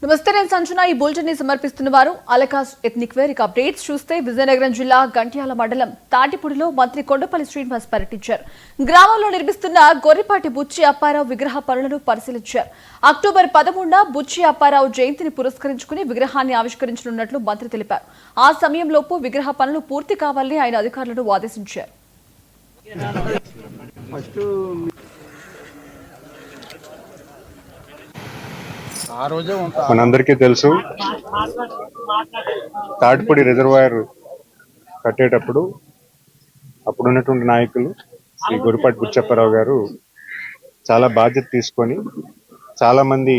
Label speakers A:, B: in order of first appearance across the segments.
A: నమస్తే నేను సంజన ఈ బులెటిన్ ని సమర్పిస్తున్న వారు అలకాస్ ఎథ్నిక్ వేర్ అప్డేట్స్ చూస్తే విజయనగరం జిల్లా గంట్యాల మండలం తాటిపూడిలో మంత్రి కొండపల్లి శ్రీనివాస్ పర్యటించారు. గ్రామంలో నిర్మిస్తున్న గొర్రెపాటి బుచ్చి అప్పారావు విగ్రహ పనులను పరిశీలించారు. అక్టోబర్ 13న బుచ్చి అప్పారావు జయంతిని పురస్కరించుకుని విగ్రహాన్ని ఆవిష్కరించనున్నట్లు మంత్రి తెలిపారు. ఆ సమయంలోపు విగ్రహ పనులు పూర్తి కావాలని ఆయన అధికారులను ఆదేశించారు.
B: మనందరికీ తెలుసు, తాటిపూడి రిజర్వాయర్ కట్టేటప్పుడు అప్పుడున్నటువంటి నాయకులు శ్రీ గొర్రెపాటి బుచ్చప్పారావు గారు చాలా బాధ్యత తీసుకొని చాలా మంది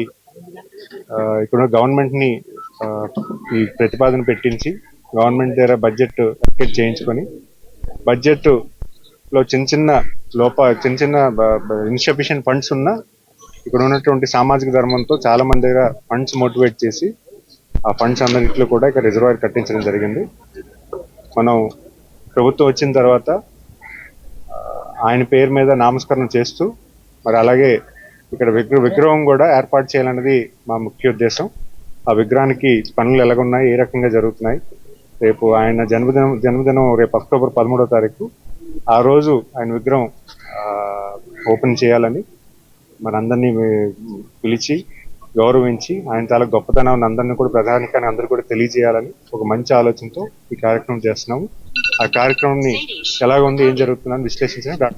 B: ఇక్కడ గవర్నమెంట్ ని ఈ ప్రతిపాదన పెట్టించి గవర్నమెంట్ దగ్గర బడ్జెట్ చేయించుకొని బడ్జెట్ లో చిన్న ఇన్సఫిషియెంట్ ఫండ్స్ ఉన్న ఇక్కడ ఉన్నటువంటి సామాజిక ధర్మంతో చాలా మంది దగ్గర ఫండ్స్ మోటివేట్ చేసి ఆ ఫండ్స్ అందరిలో కూడా ఇక్కడ రిజర్వాయర్ కట్టించడం జరిగింది. మనం ప్రభుత్వం వచ్చిన తర్వాత ఆయన పేరు మీద నామస్కరణ చేస్తూ మరి అలాగే ఇక్కడ విగ్రహం కూడా ఏర్పాటు చేయాలన్నది మా ముఖ్య ఉద్దేశం. ఆ విగ్రహానికి పనులు ఎలాగున్నాయి, ఏ రకంగా జరుగుతున్నాయి, రేపు ఆయన జన్మదినం రేపు అక్టోబర్ 13వ తారీఖు ఆ రోజు ఆయన విగ్రహం ఓపెన్ చేయాలని మనందరినీ పిలిచి గౌరవించి ఆయన చాలా గొప్పతనం అందరినీ కూడా ప్రధానికాన్ని అందరూ కూడా తెలియజేయాలని ఒక మంచి ఆలోచనతో ఈ కార్యక్రమం చేస్తున్నాము. ఆ కార్యక్రమాన్ని ఎలాగ ఉంది, ఏం జరుగుతుందని విశ్లేషించడం